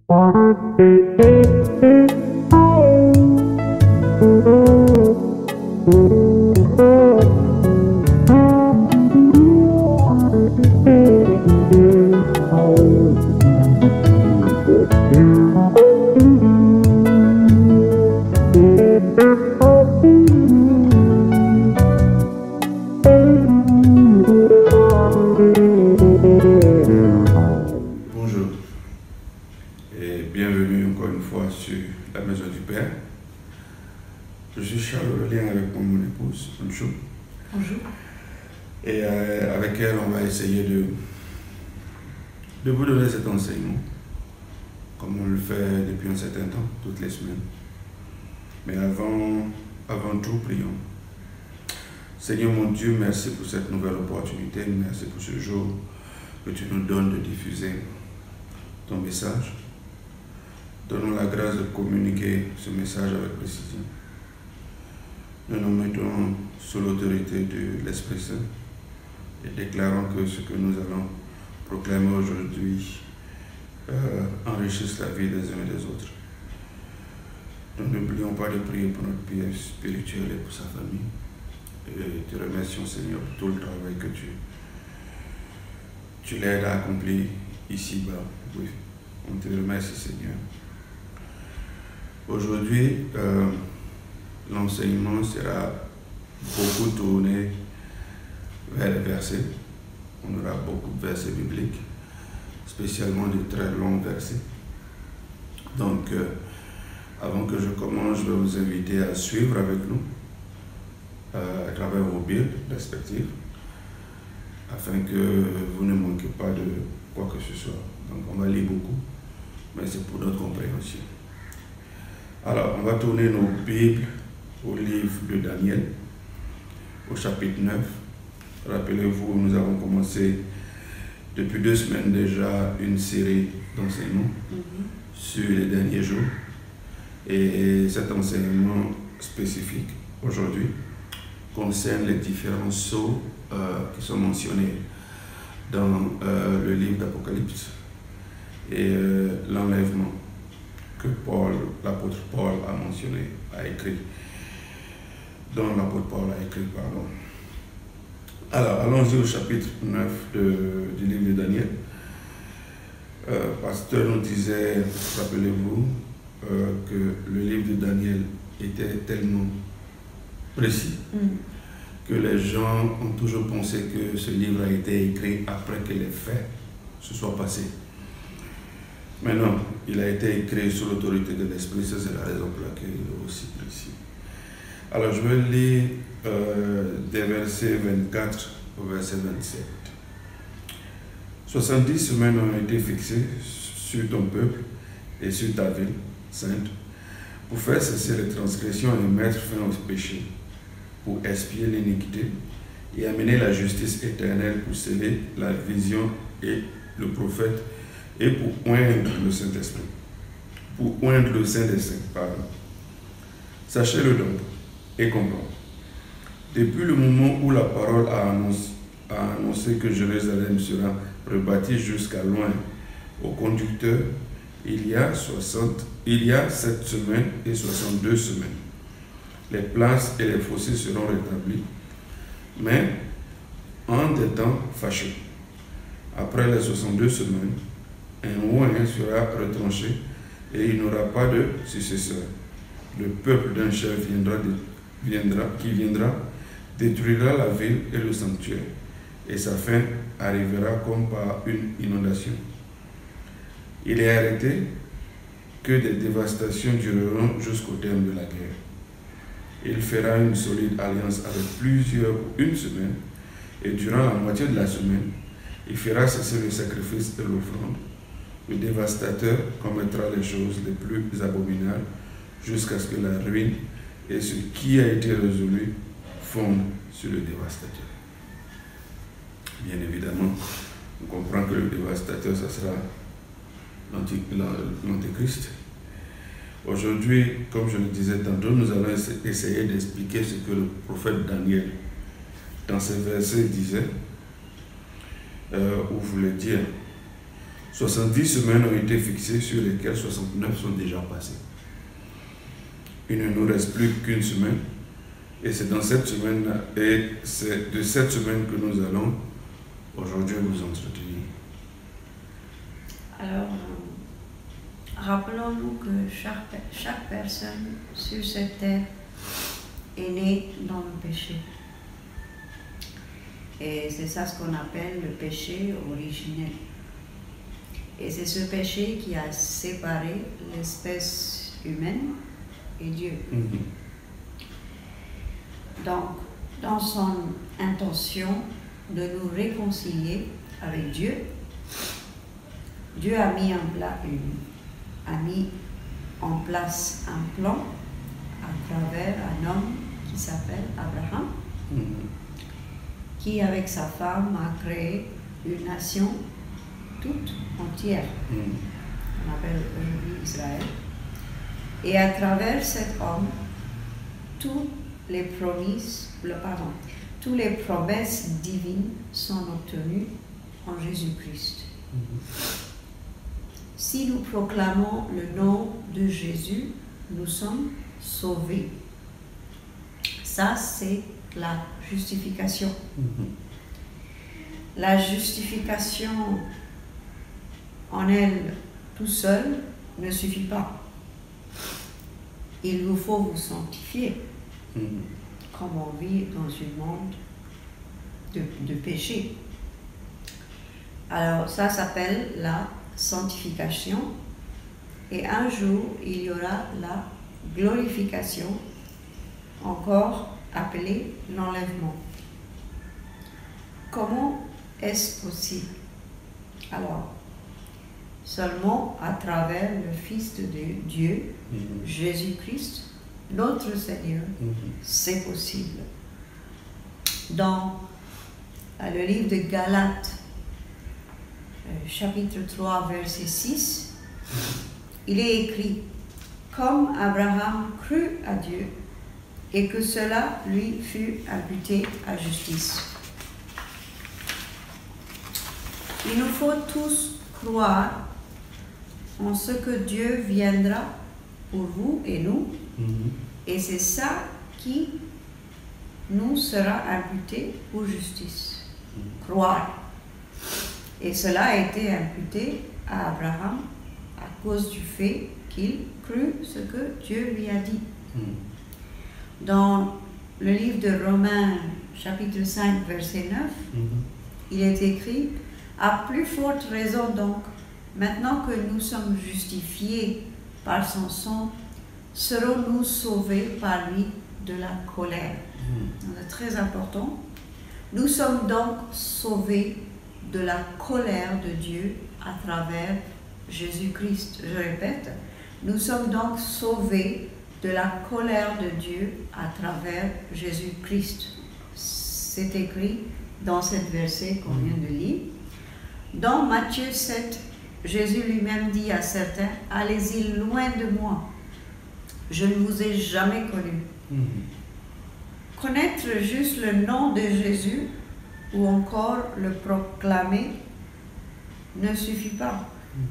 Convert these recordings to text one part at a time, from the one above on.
Bonjour et bienvenue encore une fois sur la maison du Père. Je suis Charles Aurélien avec mon épouse. Bonjour. Bonjour. Et avec elle, on va essayer de vous donner cet enseignement, comme on le fait depuis un certain temps, toutes les semaines. Mais avant tout, prions. Seigneur mon Dieu, merci pour cette nouvelle opportunité, merci pour ce jour que tu nous donnes de diffuser ton message. Donne-nous la grâce de communiquer ce message avec précision. Nous nous mettons sous l'autorité de l'Esprit Saint et déclarons que ce que nous allons proclamer aujourd'hui enrichisse la vie des uns et des autres. Nous n'oublions pas de prier pour notre père spirituel et pour sa famille. Et te remercions, Seigneur, pour tout le travail que tu l'aides à accomplir ici-bas. Oui, on te remercie, Seigneur. Aujourd'hui, l'enseignement sera beaucoup tourné vers les versets. On aura beaucoup de versets bibliques, spécialement de très longs versets. Donc, avant que je commence, je vais vous inviter à suivre avec nous à travers vos Bibles respectives, afin que vous ne manquiez pas de quoi que ce soit. Donc on va lire beaucoup, mais c'est pour notre compréhension. Alors, on va tourner nos Bibles au livre de Daniel, au chapitre 9. Rappelez-vous, nous avons commencé depuis 2 semaines déjà une série d'enseignements sur les derniers jours. Et cet enseignement spécifique aujourd'hui concerne les différents sceaux qui sont mentionnés dans le livre d'Apocalypse et l'enlèvement que l'apôtre Paul a mentionné, dont l'apôtre Paul a écrit, pardon. Alors, allons-y au chapitre 9 du livre de Daniel. Pasteur nous disait, rappelez-vous, que le livre de Daniel était tellement précis que les gens ont toujours pensé que ce livre a été écrit après que les faits se soient passés. Mais non, il a été écrit sous l'autorité de l'Esprit, c'est la raison pour laquelle il est aussi précis. Alors je vais lire des versets 24 au verset 27. 70 semaines ont été fixées sur ton peuple et sur ta ville sainte pour faire cesser les transgressions et mettre fin au péché, pour expier l'iniquité et amener la justice éternelle, pour sceller la vision et le prophète et pour oindre le Saint-Esprit. Pour oindre le Saint des Saints, pardon. Sachez-le donc et comprenez. Depuis le moment où la parole a annoncé que Jérusalem sera rebâtie jusqu'à loin au conducteur, il y a 7 semaines et 62 semaines. Les places et les fossés seront rétablis, mais en des temps fâcheux. Après les 62 semaines, un roi sera retranché et il n'aura pas de successeur. Le peuple d'un chef qui viendra détruira la ville et le sanctuaire, et sa fin arrivera comme par une inondation. Il est arrêté que des dévastations dureront jusqu'au terme de la guerre. Il fera une solide alliance avec plusieurs pour une semaine, et durant la moitié de la semaine, il fera cesser le sacrifice et l'offrande. Le dévastateur commettra les choses les plus abominables jusqu'à ce que la ruine et ce qui a été résolu fondent sur le dévastateur. Bien évidemment, on comprend que le dévastateur, ça sera l'Antéchrist. Aujourd'hui, comme je le disais tantôt, nous allons essayer d'expliquer ce que le prophète Daniel, dans ses versets, disait ou voulait dire 70 semaines ont été fixées sur lesquelles 69 sont déjà passées. Il ne nous reste plus qu'une semaine et c'est dans cette semaine et c'est de cette semaine que nous allons aujourd'hui vous entretenir. Alors, rappelons-nous que chaque personne sur cette terre est née dans le péché. Et c'est ça ce qu'on appelle le péché originel. Et c'est ce péché qui a séparé l'espèce humaine et Dieu. Donc, dans son intention de nous réconcilier avec Dieu, Dieu a mis en place un plan à travers un homme qui s'appelle Abraham, qui avec sa femme a créé une nation toute entière, on appelle aujourd'hui Israël. Et à travers cet homme, toutes les promesses divines sont obtenues en Jésus-Christ. Si nous proclamons le nom de Jésus, nous sommes sauvés. Ça, c'est la justification. La justification en elle tout seul ne suffit pas. Il vous faut vous sanctifier, comme on vit dans un monde de péché. Alors ça s'appelle la sanctification et un jour il y aura la glorification, encore appelée l'enlèvement. Comment est-ce possible? Alors, seulement à travers le Fils de Dieu, Jésus-Christ, notre Seigneur, c'est possible. Dans le livre de Galates, chapitre 3, verset 6, il est écrit « Comme Abraham crut à Dieu, et que cela lui fut imputé à justice. » Il nous faut tous croire en ce que Dieu viendra pour vous et nous, et c'est ça qui nous sera imputé pour justice. Croire. Et cela a été imputé à Abraham à cause du fait qu'il crut ce que Dieu lui a dit. Dans le livre de Romains, chapitre 5, verset 9, il est écrit « À plus forte raison donc, maintenant que nous sommes justifiés par son sang, serons-nous sauvés par lui de la colère. » C'est très important. Nous sommes donc sauvés de la colère de Dieu à travers Jésus-Christ. Je répète, nous sommes donc sauvés de la colère de Dieu à travers Jésus-Christ. C'est écrit dans ce verset qu'on vient de lire. Dans Matthieu 7, Jésus lui-même dit à certains, « Allez-y loin de moi, je ne vous ai jamais connu. » Connaître juste le nom de Jésus ou encore le proclamer ne suffit pas.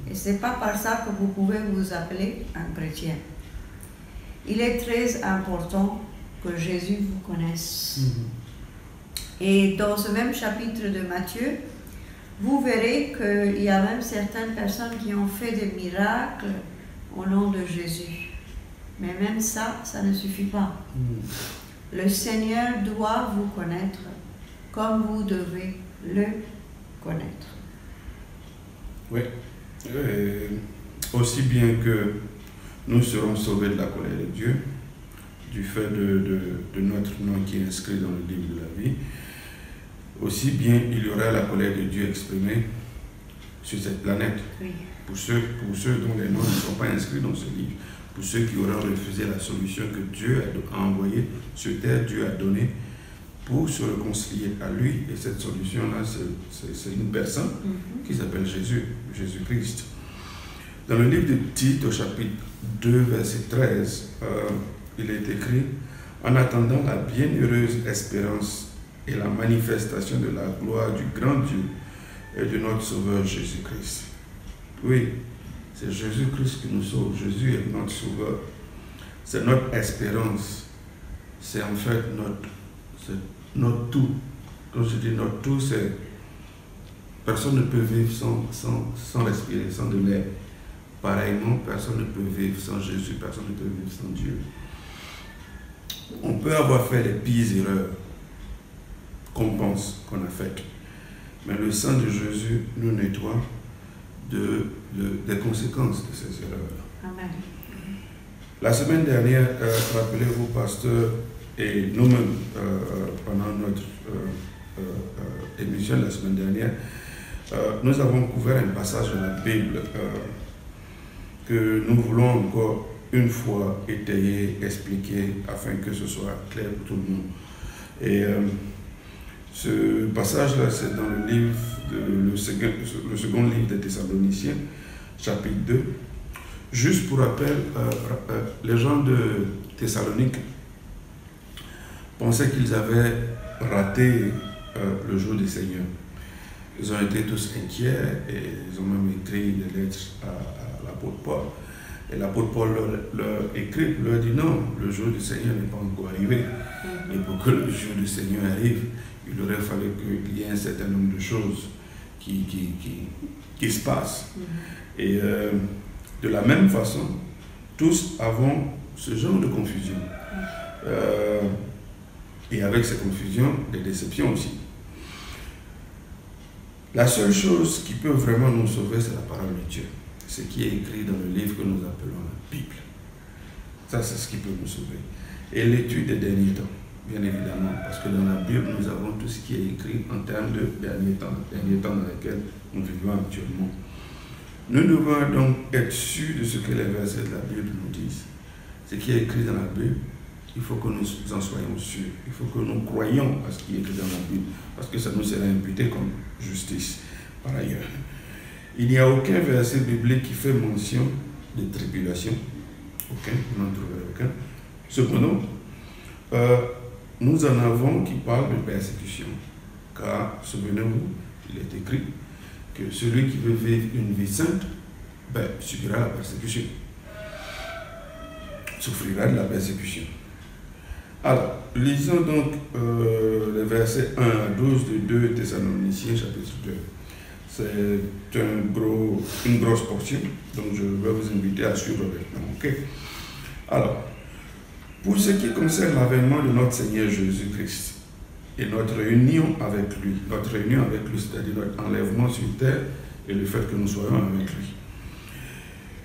Et ce n'est pas par ça que vous pouvez vous appeler un chrétien. Il est très important que Jésus vous connaisse. Et dans ce même chapitre de Matthieu, vous verrez qu'il y a même certaines personnes qui ont fait des miracles au nom de Jésus. Mais même ça, ça ne suffit pas. Le Seigneur doit vous connaître comme vous devez le connaître. Oui. Aussi bien que nous serons sauvés de la colère de Dieu, du fait de notre nom qui est inscrit dans le livre de la vie, aussi bien il y aura la colère de Dieu exprimée sur cette planète. Oui. Pour ceux dont les noms ne sont pas inscrits dans ce livre, pour ceux qui auront refusé la solution que Dieu a envoyée sur terre, Dieu a donnée pour se réconcilier à lui. Et cette solution-là, c'est une personne qui s'appelle Jésus-Christ. Dans le livre de Tite, au chapitre 2, verset 13, il est écrit « En attendant la bienheureuse espérance et la manifestation de la gloire du grand Dieu et de notre Sauveur Jésus-Christ. » Oui, c'est Jésus-Christ qui nous sauve. Jésus est notre sauveur. C'est notre espérance. C'est en fait notre tout. Quand je dis notre tout, c'est personne ne peut vivre sans respirer, sans de l'air. Pareillement, personne ne peut vivre sans Jésus, personne ne peut vivre sans Dieu. On peut avoir fait les pires erreurs qu'on pense qu'on a faites. Mais le sang de Jésus nous nettoie des conséquences de ces erreurs. Amen. La semaine dernière, rappelez-vous, pasteur, et nous-mêmes, pendant notre émission la semaine dernière, nous avons couvert un passage de la Bible que nous voulons encore une fois étayer, expliquer, afin que ce soit clair pour tout le monde. Et ce passage-là, c'est dans le livre, le second livre des Thessaloniciens, chapitre 2. Juste pour rappel, les gens de Thessalonique pensaient qu'ils avaient raté le jour du Seigneur. Ils ont été tous inquiets et ils ont même écrit des lettres à l'apôtre Paul. Et l'apôtre Paul leur écrit, leur dit non, le jour du Seigneur n'est pas encore arrivé. Et pour que le jour du Seigneur arrive, il aurait fallu qu'il y ait un certain nombre de choses qui se passent. Et de la même façon, tous avons ce genre de confusion. Et avec ces confusions, des déceptions aussi. La seule chose qui peut vraiment nous sauver, c'est la parole de Dieu. Ce qui est écrit dans le livre que nous appelons la Bible. Ça, c'est ce qui peut nous sauver. Et l'étude des derniers temps, bien évidemment, parce que dans la Bible, nous avons tout ce qui est écrit en termes de derniers temps dans lesquels nous vivons actuellement. Nous devons donc être sûrs de ce que les versets de la Bible nous disent. Ce qui est écrit dans la Bible, il faut que nous en soyons sûrs. Il faut que nous croyions à ce qui est écrit dans la Bible, parce que ça nous sera imputé comme justice par ailleurs. Il n'y a aucun verset biblique qui fait mention de tribulation. Aucun, vous n'en trouverez aucun. Cependant, nous en avons qui parlent de persécution. Car, souvenez-vous, il est écrit que celui qui veut vivre une vie sainte, subira la persécution. Souffrira de la persécution. Alors, lisons donc les versets 1 à 12 de 2 Thessaloniciens, chapitre 2. C'est une grosse portion, donc je vais vous inviter à suivre avec moi. Okay? Alors, pour ce qui concerne l'avènement de notre Seigneur Jésus-Christ et notre réunion avec lui, c'est-à-dire notre enlèvement sur terre et le fait que nous soyons avec lui,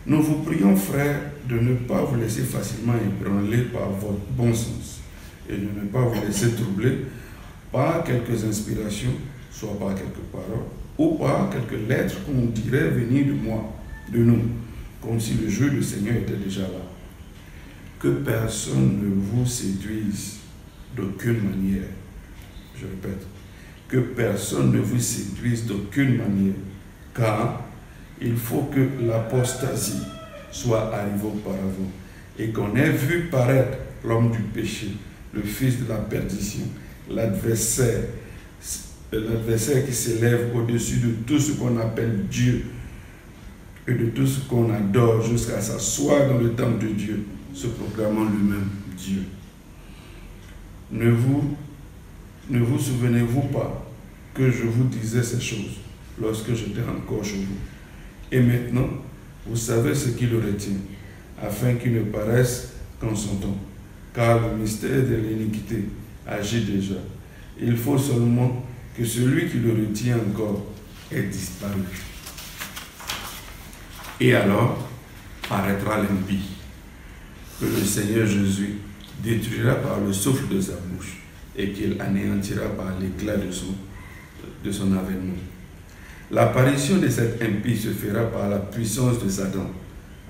nous vous prions, frères, de ne pas vous laisser facilement ébranler par votre bon sens et de ne pas vous laisser troubler par quelques inspirations, soit par quelques paroles, ou par quelques lettres qu'on dirait venir de nous, comme si le jour du Seigneur était déjà là. Que personne ne vous séduise d'aucune manière. Je répète, que personne ne vous séduise d'aucune manière, car il faut que l'apostasie soit arrivée auparavant et qu'on ait vu paraître l'homme du péché, le fils de la perdition, l'adversaire qui s'élève au-dessus de tout ce qu'on appelle Dieu et de tout ce qu'on adore jusqu'à s'asseoir dans le temple de Dieu, se proclamant lui-même Dieu. Ne vous souvenez-vous pas que je vous disais ces choses lorsque j'étais encore chez vous? Et maintenant, vous savez ce qui le retient, afin qu'il ne paraisse qu'en son temps. Car le mystère de l'iniquité agit déjà. Il faut seulement que celui qui le retient encore ait disparu. Et alors paraîtra l'impie, que le Seigneur Jésus détruira par le souffle de sa bouche et qu'il anéantira par l'éclat de son avènement. L'apparition de cet impie se fera par la puissance de Satan,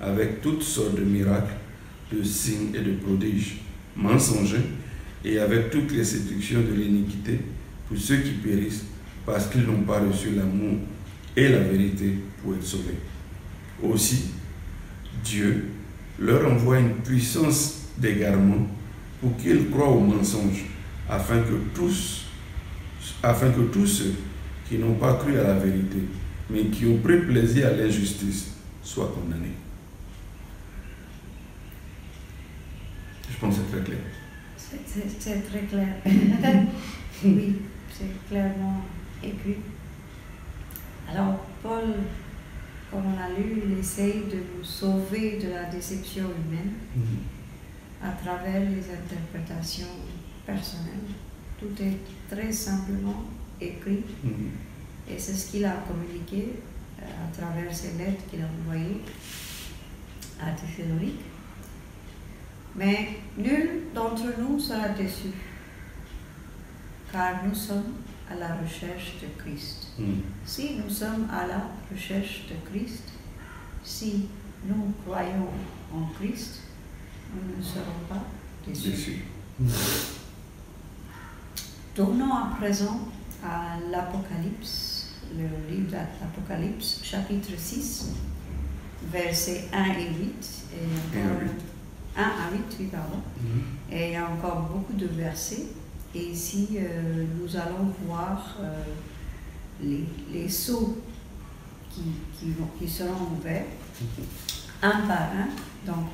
avec toutes sortes de miracles, de signes et de prodiges, mensongers, et avec toutes les séductions de l'iniquité pour ceux qui périssent parce qu'ils n'ont pas reçu l'amour et la vérité pour être sauvés. Aussi, Dieu leur envoie une puissance d'égarement pour qu'ils croient au mensonge, afin que tous ceux qui n'ont pas cru à la vérité mais qui ont pris plaisir à l'injustice soient condamnés. Je pense que c'est très clair. C'est très clair. Oui, c'est clairement écrit. Alors, Paul, comme on l'a lu, il essaye de nous sauver de la déception humaine à travers les interprétations personnelles. Tout est très simplement écrit et c'est ce qu'il a communiqué à travers ces lettres qu'il a envoyées à Thessalonique. Mais nul d'entre nous sera déçu, car nous sommes à la recherche de Christ. Si nous sommes à la recherche de Christ, si nous croyons en Christ, nous ne serons pas déçus. Tournons à présent à l'Apocalypse, le livre de l'Apocalypse, chapitre 6, versets 1 et 8. Et encore 1 à 8, oui, pardon. Et il y a encore beaucoup de versets. Et ici, nous allons voir les sceaux qui seront ouverts, un par un. Donc,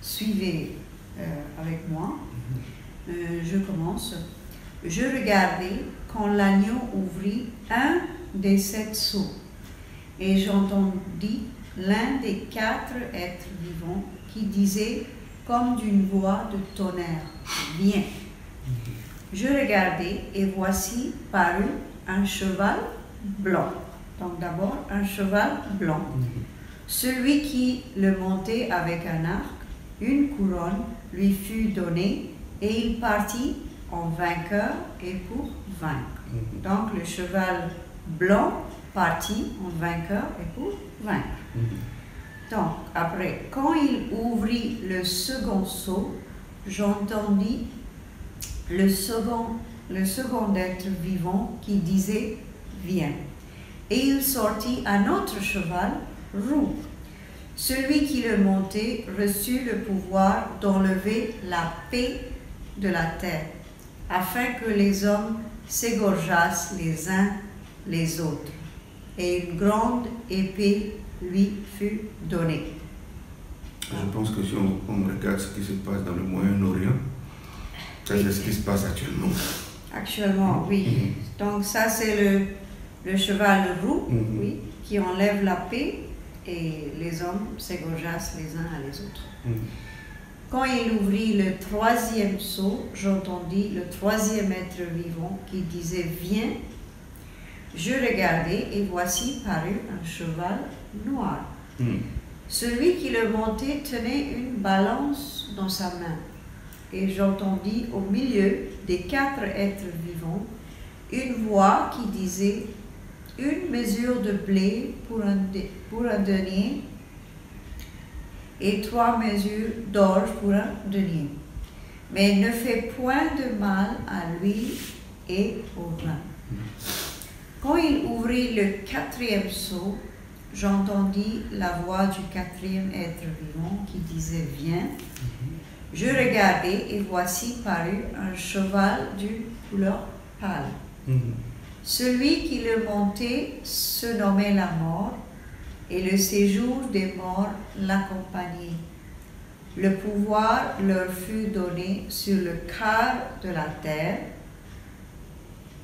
suivez avec moi. Je commence. Je regardais quand l'agneau ouvrit un des 7 sceaux, et j'entendis l'un des 4 êtres vivants qui disait comme d'une voix de tonnerre, « Viens !» Je regardai et voici parut un cheval blanc. Donc d'abord un cheval blanc. Celui qui le montait avec un arc, une couronne lui fut donnée et il partit en vainqueur et pour vaincre. Donc le cheval blanc partit en vainqueur et pour vaincre. Donc après, quand il ouvrit le second sceau, j'entendis le second être vivant qui disait « Viens !» Et il sortit un autre cheval roux. Celui qui le montait reçut le pouvoir d'enlever la paix de la terre, afin que les hommes s'égorgeassent les uns les autres. Et une grande épée lui fut donnée. Je pense que si on regarde ce qui se passe dans le Moyen-Orient, c'est ce qui se passe actuellement. Actuellement, oui. Donc ça, c'est le cheval roux, oui, qui enlève la paix et les hommes s'égorgeassent les uns à les autres. Quand il ouvrit le 3e sceau, j'entendis le 3e être vivant qui disait « Viens !» Je regardai et voici parut un cheval noir. Celui qui le montait tenait une balance dans sa main. Et j'entendis au milieu des 4 êtres vivants une voix qui disait « Une mesure de blé pour un denier et 3 mesures d'orge pour un denier. Mais ne fais point de mal à l'huile et au vin. » Quand il ouvrit le 4e sceau, j'entendis la voix du 4e être vivant qui disait « Viens !» Je regardai et voici parut un cheval d'une couleur pâle. Celui qui le montait se nommait la mort, et le séjour des morts l'accompagnait. Le pouvoir leur fut donné sur le quart de la terre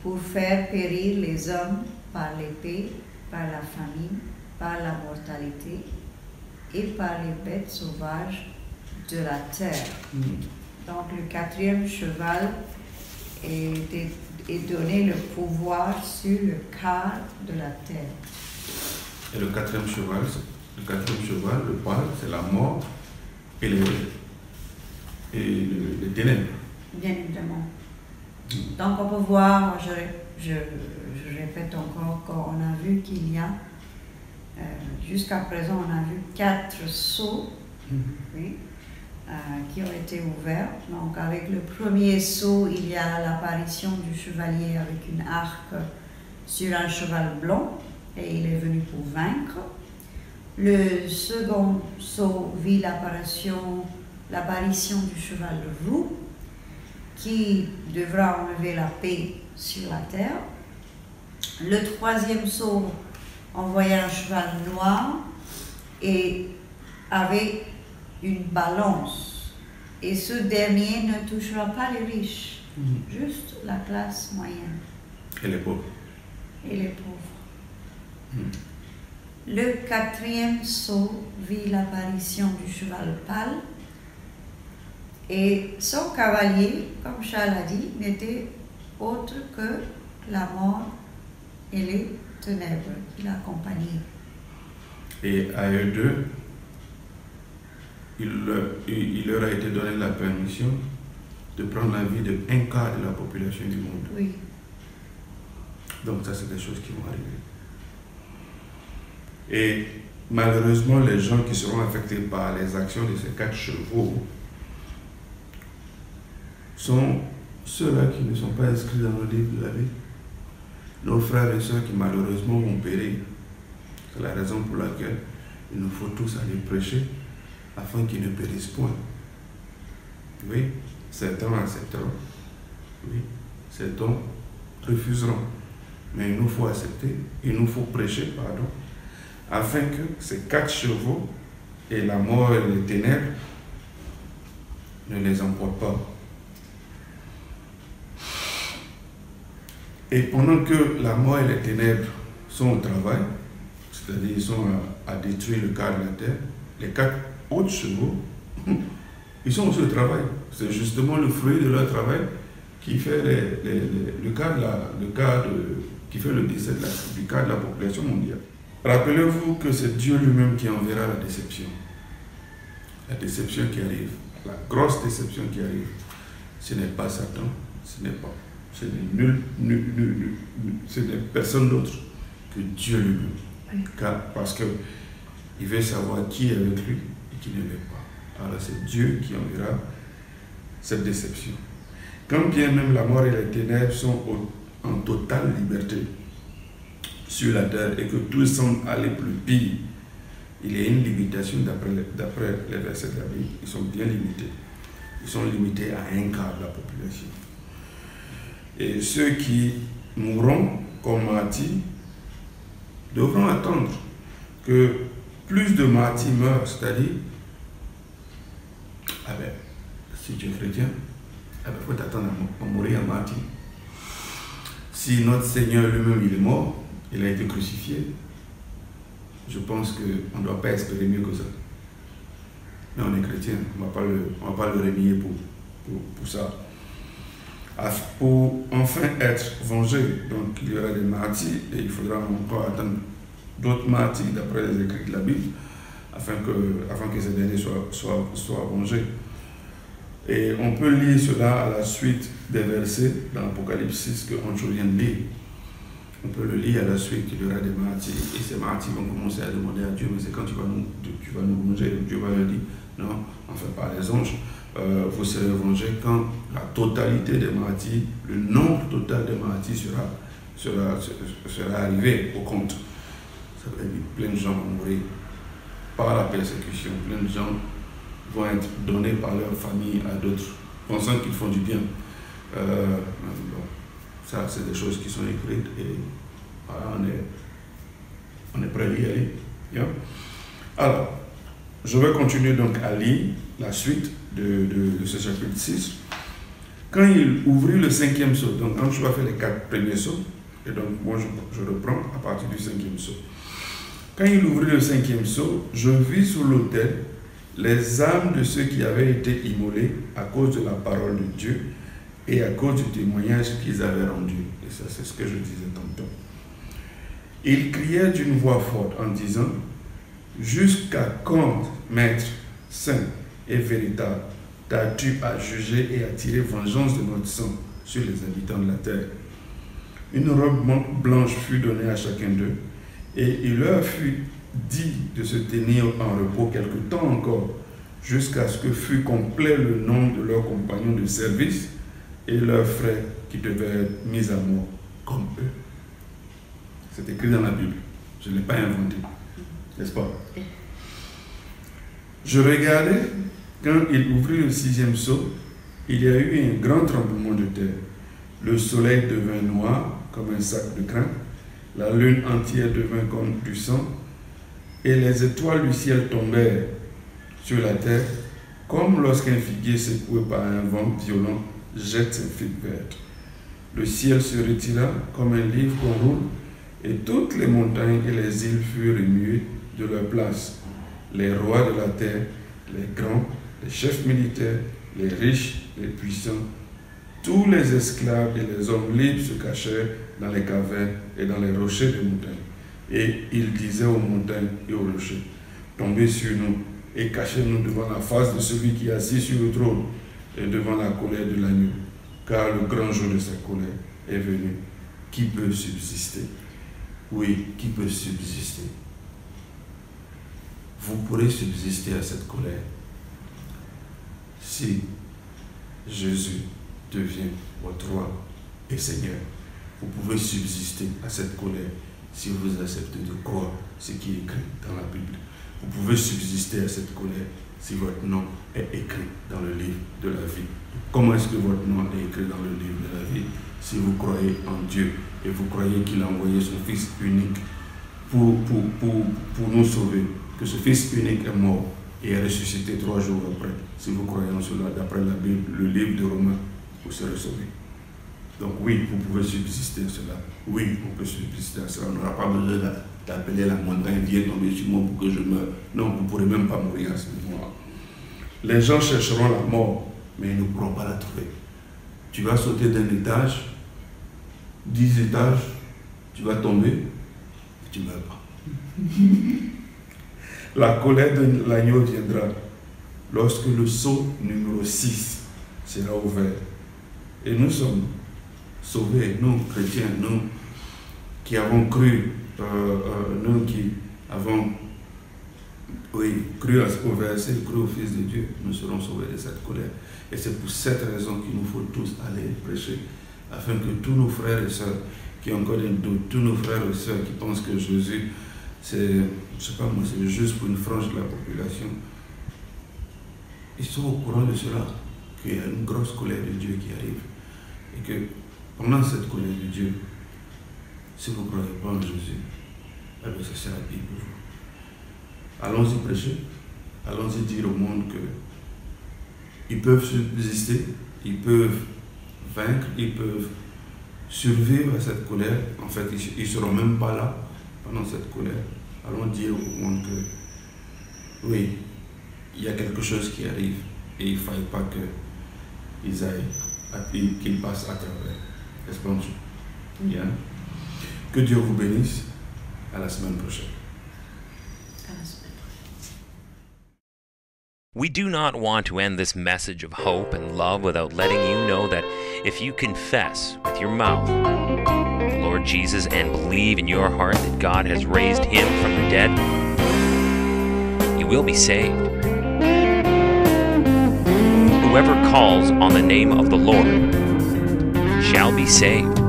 pour faire périr les hommes par l'épée, par la famine, par la mortalité et par les bêtes sauvages de la terre. Donc le 4e cheval est donné le pouvoir sur le quart de la terre. Et le 4e cheval, le pâle, c'est la mort et les ténèbres. Bien évidemment. Donc on peut voir, je répète encore, qu'on a vu qu'il y a, jusqu'à présent, on a vu 4 sceaux, oui, qui ont été ouverts. Donc avec le premier sceau, il y a l'apparition du chevalier avec une arc sur un cheval blanc, et il est venu pour vaincre. Le second sceau vit l'apparition du cheval roux, qui devra enlever la paix sur la terre. Le 3e sceau envoyait un cheval noir et avait une balance. Et ce dernier ne touchera pas les riches, juste la classe moyenne. Et les pauvres. Et les pauvres. Le 4e sceau vit l'apparition du cheval pâle et son cavalier, comme Charles a dit, n'était autre que la mort et les ténèbres qui l'accompagnaient. Et à eux deux, il leur a été donné la permission de prendre la vie de 1/4 de la population du monde. Oui. Donc ça, c'est des choses qui vont arriver. Et malheureusement, les gens qui seront affectés par les actions de ces 4 chevaux sont ceux-là qui ne sont pas inscrits dans le livre de la vie. Nos frères et sœurs qui malheureusement vont périr. C'est la raison pour laquelle il nous faut tous aller prêcher afin qu'ils ne périssent point. Oui, certains accepteront. Oui, certains refuseront. Mais il nous faut accepter, il nous faut prêcher, pardon, afin que ces 4 chevaux et la mort et les ténèbres ne les emportent pas. Et pendant que la mort et les ténèbres sont au travail, c'est-à-dire ils sont à détruire le cadre de la terre, les 4 autres chevaux, ils sont aussi au travail. C'est justement le fruit de leur travail qui fait le cadre qui fait le décès du cadre de la population mondiale. Rappelez-vous que c'est Dieu lui-même qui enverra la déception. La déception qui arrive, la grosse déception qui arrive, ce n'est pas Satan, ce n'est personne d'autre que Dieu lui-même. Oui. Parce qu'il veut savoir qui est avec lui et qui ne l'est pas. Alors c'est Dieu qui enverra cette déception. Quand bien même la mort et les ténèbres sont en totale liberté sur la terre et que tout semble aller plus pire, il y a une limitation d'après les versets de la Bible. Ils sont bien limités. Ils sont limités à 1/4 de la population. Et ceux qui mourront comme martyrs devront attendre que plus de martyrs meurent, c'est-à-dire, si tu es chrétien, il faut t'attendre à mourir en martyr. Si notre Seigneur lui-même il est mort, il a été crucifié, je pense qu'on ne doit pas espérer mieux que ça. Mais on est chrétien, on ne va pas le renier pour ça. Pour enfin être vengé, donc il y aura des martyrs et il faudra encore attendre d'autres martyrs d'après les écrits de la Bible afin que ces derniers soient vengés. Et on peut lire cela à la suite des versets dans l'Apocalypse 6 qu'on vient de lire. On peut le lire à la suite qu'il y aura des martyrs et ces martyrs vont commencer à demander à Dieu, mais c'est quand tu vas nous venger. Dieu va leur dire, non, enfin par les anges, vous serez vengés quand la totalité des martyrs, le nombre total des martyrs sera arrivé au compte. Ça veut dire plein de gens vont mourir par la persécution, plein de gens vont être donnés par leur famille à d'autres, pensant qu'ils font du bien. Ça, c'est des choses qui sont écrites et voilà, on est prêt à y aller. Yeah? Alors, je vais continuer donc à lire la suite de ce chapitre 6. Quand il ouvrit le 5e sceau, donc quand je vais faire les 4 premiers sceaux, et donc moi je reprends à partir du 5e sceau. Quand il ouvrit le 5e sceau, je vis sur l'autel les âmes de ceux qui avaient été immolés à cause de la parole de Dieu et à cause du témoignage qu'ils avaient rendu. Et ça, c'est ce que je disais tantôt. Ils criaient d'une voix forte en disant, « Jusqu'à quand, Maître, saint et véritable, t'as-tu à juger et à tirer vengeance de notre sang sur les habitants de la terre ?» Une robe blanche fut donnée à chacun d'eux, et il leur fut dit de se tenir en repos quelque temps encore, jusqu'à ce que fût complet le nombre de leurs compagnons de service et leurs frères qui devaient être mis à mort comme eux. C'est écrit dans la Bible. Je ne l'ai pas inventé. N'est-ce pas? Je regardais, quand il ouvrit le 6e sceau, il y a eu un grand tremblement de terre. Le soleil devint noir comme un sac de crin, La lune entière devint comme du sang, et les étoiles du ciel tombèrent sur la terre, comme lorsqu'un figuier secoué par un vent violent jette ses figues vertes. Le ciel se retira comme un livre qu'on roule, et toutes les montagnes et les îles furent remuées de leur place. Les rois de la terre, les grands, les chefs militaires, les riches, les puissants, tous les esclaves et les hommes libres se cachèrent dans les cavernes et dans les rochers des montagnes. Et ils disaient aux montagnes et aux rochers, tombez sur nous et cachez-nous devant la face de celui qui est assis sur le trône et devant la colère de l'agneau, car le grand jour de sa colère est venu. Qui peut subsister? Oui, qui peut subsister? Vous pourrez subsister à cette colère si Jésus devient votre roi et Seigneur. Vous pouvez subsister à cette colère si vous acceptez de croire ce qui est écrit dans la Bible. Vous pouvez subsister à cette colère si votre nom est écrit dans le livre de la vie. Comment est-ce que votre nom est écrit dans le livre de la vie? Si vous croyez en Dieu et vous croyez qu'il a envoyé son Fils unique pour nous sauver, que ce Fils unique est mort et est ressuscité 3 jours après. Si vous croyez en cela, d'après la Bible, le livre de Romains, vous serez sauvés. Donc oui, vous pouvez subsister à cela. Oui, on peut subsister à cela. On n'aura pas besoin d'appeler la montagne, viens tomber sur moi pour que je meure. Non, vous ne pourrez même pas mourir à ce moment-là. Les gens chercheront la mort, mais ils ne pourront pas la trouver. Tu vas sauter d'un étage, 10 étages, tu vas tomber, et tu ne meurs pas. La colère de l'agneau viendra lorsque le sceau numéro 6 sera ouvert. Et nous sommes sauvés, nous chrétiens, nous qui avons cru, nous qui avons cru au verset, cru au Fils de Dieu, nous serons sauvés de cette colère. Et c'est pour cette raison qu'il nous faut tous aller prêcher, afin que tous nos frères et sœurs qui ont encore des doutes, tous nos frères et sœurs qui pensent que Jésus, c'est, je ne sais pas moi, c'est juste pour une frange de la population, ils sont au courant de cela, qu'il y a une grosse colère de Dieu qui arrive. Et que pendant cette colère de Dieu, si vous ne croyez pas en Jésus, eh bien ça sera pire pour vous. Allons-y prêcher, allons-y dire au monde qu'ils peuvent subsister, ils peuvent vaincre, ils peuvent survivre à cette colère. En fait, ils ne seront même pas là pendant cette colère. Allons dire au monde que oui, il y a quelque chose qui arrive et il ne faille pas qu'ils passent à travers. N'est-ce pas, monsieur? Bien. Que Dieu vous bénisse. À la semaine prochaine. We do not want to end this message of hope and love without letting you know that if you confess with your mouth the Lord Jesus and believe in your heart that God has raised him from the dead, you will be saved. Whoever calls on the name of the Lord shall be saved.